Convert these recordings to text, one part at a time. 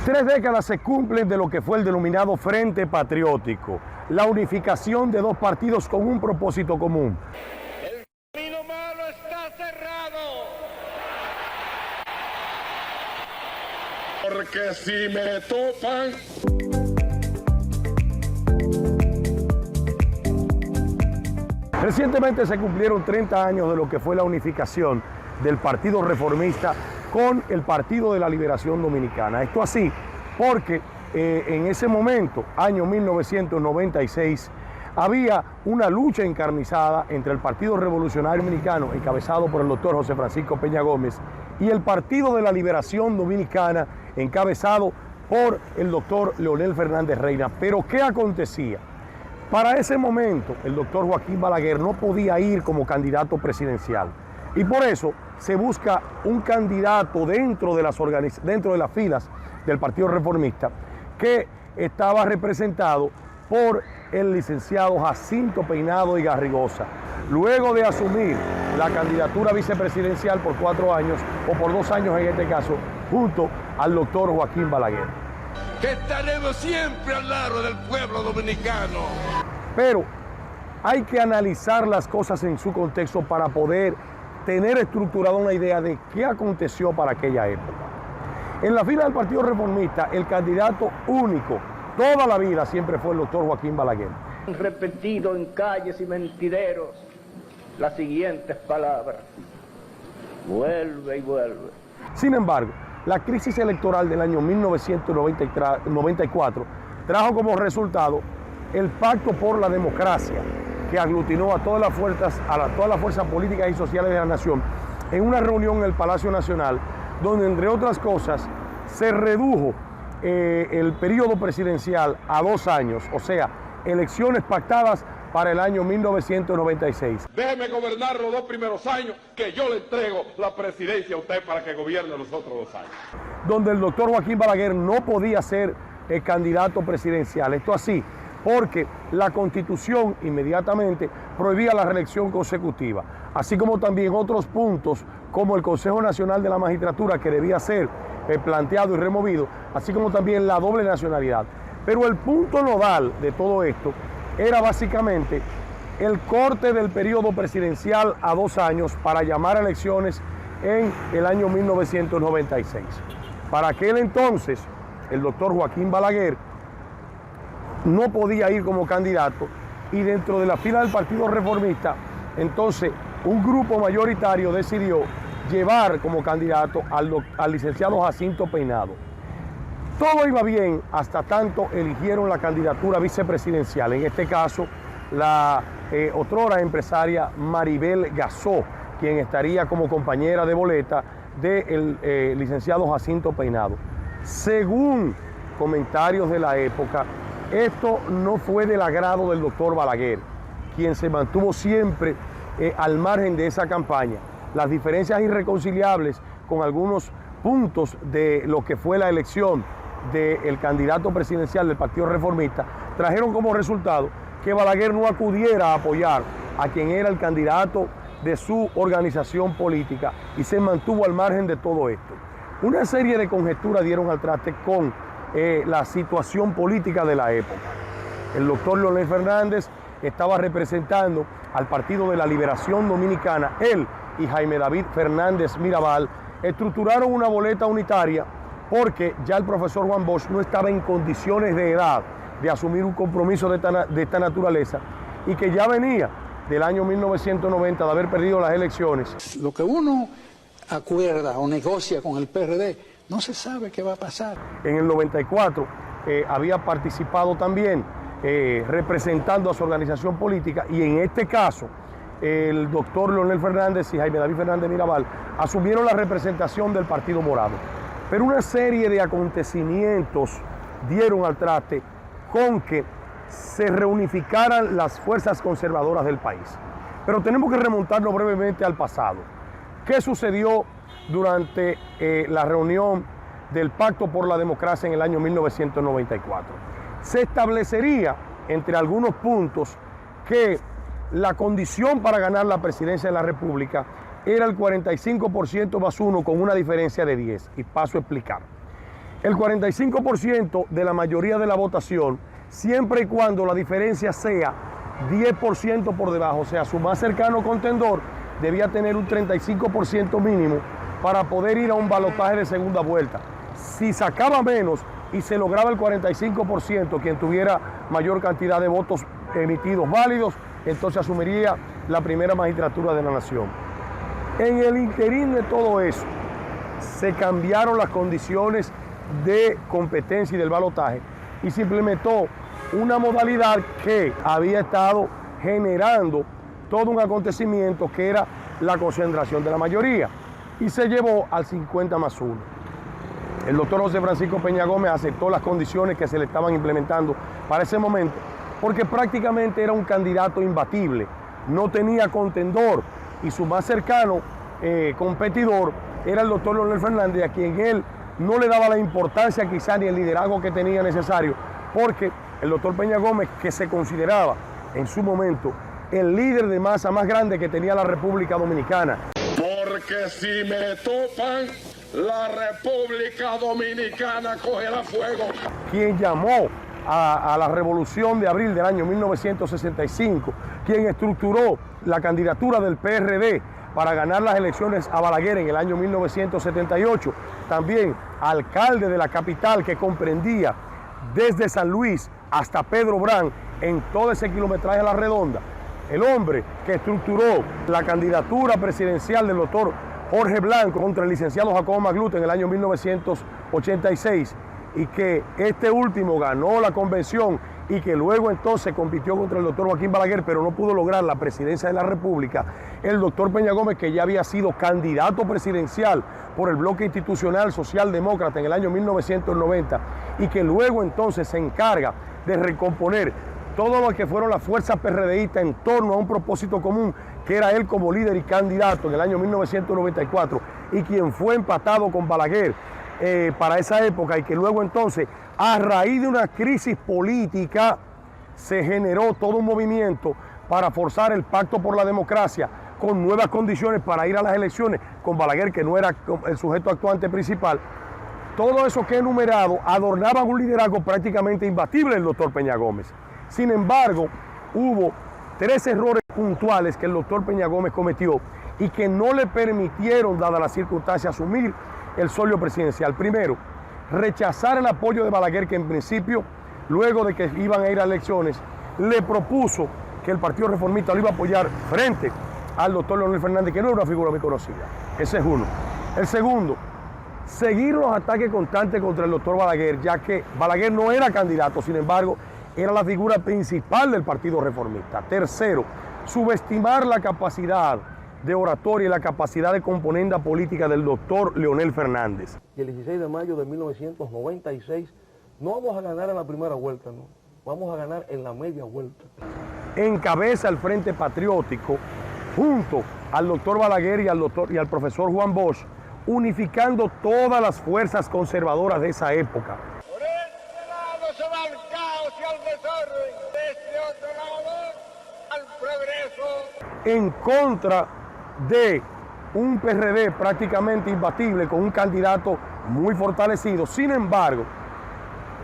3 décadas se cumplen de lo que fue el denominado Frente Patriótico, la unificación de dos partidos con un propósito común. El camino malo está cerrado. Porque si me topan... Recientemente se cumplieron 30 años de lo que fue la unificación del Partido Reformista con el Partido de la Liberación Dominicana. Esto así porque en ese momento, año 1996, había una lucha encarnizada entre el Partido Revolucionario Dominicano, encabezado por el doctor José Francisco Peña Gómez, y el Partido de la Liberación Dominicana, encabezado por el doctor Leonel Fernández Reina. Pero ¿qué acontecía? Para ese momento, el doctor Joaquín Balaguer no podía ir como candidato presidencial. Y por eso se busca un candidato dentro de las filas del Partido Reformista que estaba representado por el licenciado Jacinto Peinado y Garrigosa. Luego de asumir la candidatura vicepresidencial por 4 años, o por 2 años en este caso, junto al doctor Joaquín Balaguer. Que estaremos siempre al lado del pueblo dominicano. Pero hay que analizar las cosas en su contexto para poder tener estructurada una idea de qué aconteció para aquella época. En la fila del Partido Reformista, el candidato único toda la vida siempre fue el doctor Joaquín Balaguer. Han repetido en calles y mentideros las siguientes palabras: vuelve y vuelve. Sin embargo, la crisis electoral del año 1994 trajo como resultado el Pacto por la Democracia, que aglutinó a todas las fuerzas políticas y sociales de la nación en una reunión en el Palacio Nacional, donde, entre otras cosas, se redujo el periodo presidencial a 2 años, o sea, elecciones pactadas para el año 1996. Déjeme gobernar los 2 primeros años, que yo le entrego la presidencia a usted para que gobierne los otros 2 años. Donde el doctor Joaquín Balaguer no podía ser candidato presidencial. Esto así porque la Constitución inmediatamente prohibía la reelección consecutiva, así como también otros puntos como el Consejo Nacional de la Magistratura, que debía ser planteado y removido, así como también la doble nacionalidad. Pero el punto nodal de todo esto era básicamente el corte del periodo presidencial a 2 años para llamar a elecciones en el año 1996. Para aquel entonces, el doctor Joaquín Balaguer no podía ir como candidato, y dentro de la fila del Partido Reformista, entonces un grupo mayoritario decidió llevar como candidato al licenciado Jacinto Peinado. Todo iba bien hasta tanto eligieron la candidatura vicepresidencial, en este caso la otrora empresaria Maribel Gasó, quien estaría como compañera de boleta del licenciado Jacinto Peinado. Según comentarios de la época, esto no fue del agrado del doctor Balaguer, quien se mantuvo siempre al margen de esa campaña. Las diferencias irreconciliables con algunos puntos de lo que fue la elección del candidato presidencial del Partido Reformista trajeron como resultado que Balaguer no acudiera a apoyar a quien era el candidato de su organización política y se mantuvo al margen de todo esto. Una serie de conjeturas dieron al traste con la situación política de la época. El doctor Leonel Fernández estaba representando al Partido de la Liberación Dominicana. Él y Jaime David Fernández Mirabal estructuraron una boleta unitaria porque ya el profesor Juan Bosch no estaba en condiciones de edad de asumir un compromiso de esta naturaleza, y que ya venía del año 1990 de haber perdido las elecciones. Lo que uno acuerda o negocia con el PRD, no se sabe qué va a pasar. En el 94 había participado también representando a su organización política, y en este caso el doctor Leonel Fernández y Jaime David Fernández Mirabal asumieron la representación del Partido Morado. Pero una serie de acontecimientos dieron al traste con que se reunificaran las fuerzas conservadoras del país. Pero tenemos que remontarnos brevemente al pasado. ¿Qué sucedió durante la reunión del Pacto por la Democracia en el año 1994? Se establecería, entre algunos puntos, que la condición para ganar la presidencia de la República era el 45% más 1 con una diferencia de 10, y paso a explicar. el 45% de la mayoría de la votación, siempre y cuando la diferencia sea 10% por debajo, o sea, su más cercano contendor debía tener un 35% mínimo para poder ir a un balotaje de segunda vuelta. Si sacaba menos y se lograba el 45%, quien tuviera mayor cantidad de votos emitidos válidos, entonces asumiría la primera magistratura de la nación. En el interín de todo eso, se cambiaron las condiciones de competencia y del balotaje y se implementó una modalidad que había estado generando todo un acontecimiento que era la concentración de la mayoría y se llevó al 50+1. El doctor José Francisco Peña Gómez aceptó las condiciones que se le estaban implementando para ese momento porque prácticamente era un candidato imbatible, no tenía contendor y su más cercano competidor era el doctor Leonel Fernández, a quien él no le daba la importancia quizá ni el liderazgo que tenía necesario, porque el doctor Peña Gómez, que se consideraba en su momento el líder de masa más grande que tenía la República Dominicana. Porque si me topan, la República Dominicana cogerá fuego. Quien llamó a la revolución de abril del año 1965, quien estructuró la candidatura del PRD para ganar las elecciones a Balaguer en el año 1978, también alcalde de la capital que comprendía desde San Luis hasta Pedro Brán en todo ese kilometraje a la redonda, el hombre que estructuró la candidatura presidencial del doctor Jorge Blanco contra el licenciado Jacobo Magluta en el año 1986 y que este último ganó la convención y que luego entonces compitió contra el doctor Joaquín Balaguer, pero no pudo lograr la presidencia de la República, el doctor Peña Gómez, que ya había sido candidato presidencial por el bloque institucional socialdemócrata en el año 1990 y que luego entonces se encarga de recomponer todo lo que fueron las fuerzas PRDistas en torno a un propósito común, que era él como líder y candidato en el año 1994 y quien fue empatado con Balaguer para esa época y que luego entonces, a raíz de una crisis política, se generó todo un movimiento para forzar el pacto por la democracia con nuevas condiciones para ir a las elecciones, con Balaguer, que no era el sujeto actuante principal. Todo eso que he enumerado adornaba un liderazgo prácticamente imbatible del doctor Peña Gómez. Sin embargo, hubo 3 errores puntuales que el doctor Peña Gómez cometió y que no le permitieron, dadas las circunstancias, asumir el solio presidencial. Primero, rechazar el apoyo de Balaguer, que en principio, luego de que iban a ir a elecciones, le propuso que el Partido Reformista lo iba a apoyar frente al doctor Leonel Fernández, que no era una figura muy conocida. Ese es uno. El segundo, seguir los ataques constantes contra el doctor Balaguer, ya que Balaguer no era candidato, sin embargo, era la figura principal del Partido Reformista. Tercero, subestimar la capacidad de oratoria y la capacidad de componenda política del doctor Leonel Fernández. Y el 16 de mayo de 1996 no vamos a ganar en la primera vuelta, no, vamos a ganar en la media vuelta. Encabeza el Frente Patriótico junto al doctor Balaguer y al profesor Juan Bosch, unificando todas las fuerzas conservadoras de esa época. Por este lado se va el caos y el desorden, de este otro lado al progreso. En contra de un PRD prácticamente imbatible con un candidato muy fortalecido. Sin embargo,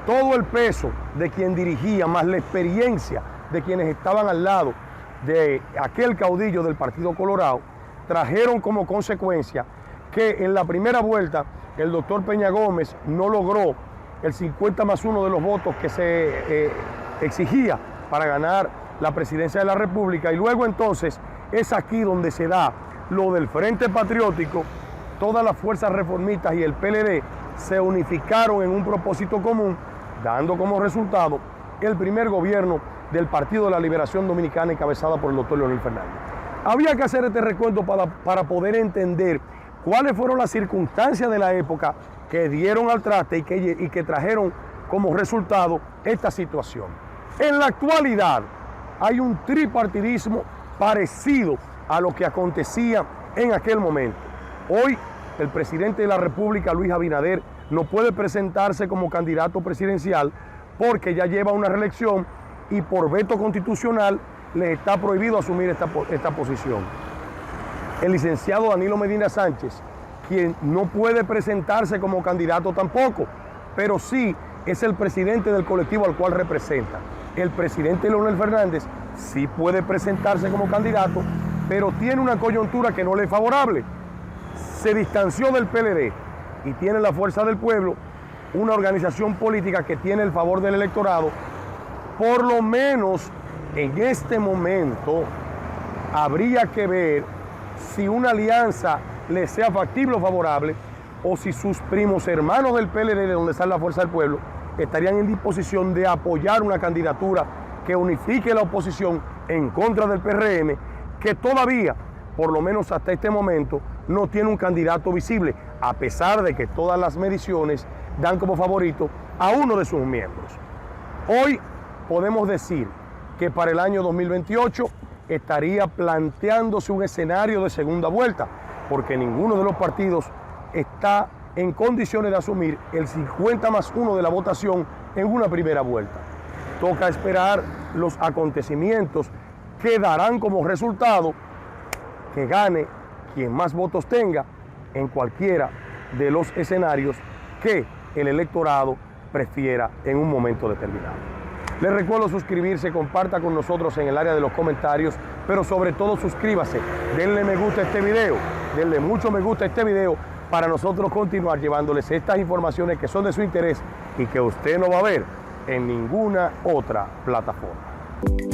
todo el peso de quien dirigía, más la experiencia de quienes estaban al lado de aquel caudillo del Partido Colorado, trajeron como consecuencia que en la primera vuelta el doctor Peña Gómez no logró el 50+1 de los votos que se exigía para ganar la presidencia de la República, y luego entonces es aquí donde se da lo del Frente Patriótico. Todas las fuerzas reformistas y el PLD se unificaron en un propósito común, dando como resultado el primer gobierno del Partido de la Liberación Dominicana encabezada por el doctor Leonel Fernández. Había que hacer este recuento para poder entender cuáles fueron las circunstancias de la época que dieron al traste y que trajeron como resultado esta situación. En la actualidad hay un tripartidismo parecido a lo que acontecía en aquel momento. Hoy el presidente de la República, Luis Abinader, no puede presentarse como candidato presidencial porque ya lleva una reelección y por veto constitucional le está prohibido asumir esta posición. El licenciado Danilo Medina Sánchez, quien no puede presentarse como candidato tampoco, pero sí es el presidente del colectivo al cual representa. El presidente Leonel Fernández sí puede presentarse como candidato, pero tiene una coyuntura que no le es favorable. Se distanció del PLD y tiene la Fuerza del Pueblo, una organización política que tiene el favor del electorado. Por lo menos en este momento habría que ver si una alianza le sea factible o favorable, o si sus primos hermanos del PLD, de donde está la Fuerza del Pueblo, estarían en disposición de apoyar una candidatura que unifique la oposición en contra del PRM, que todavía, por lo menos hasta este momento, no tiene un candidato visible, a pesar de que todas las mediciones dan como favorito a uno de sus miembros. Hoy podemos decir que para el año 2028 estaría planteándose un escenario de segunda vuelta, porque ninguno de los partidos está en condiciones de asumir el 50+1 de la votación en una primera vuelta. Toca esperar los acontecimientos que darán como resultado que gane quien más votos tenga en cualquiera de los escenarios que el electorado prefiera en un momento determinado. Les recuerdo suscribirse, comparta con nosotros en el área de los comentarios, pero sobre todo suscríbase, denle me gusta a este video, denle mucho me gusta a este video para nosotros continuar llevándoles estas informaciones que son de su interés y que usted no va a ver en ninguna otra plataforma.